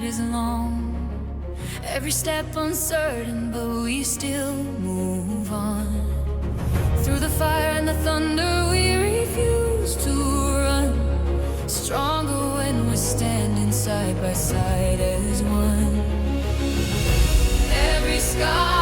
is long, every step uncertain, but we still move on. Through the fire and the thunder, we refuse to run. Stronger when we're standing side by side as one. Every scar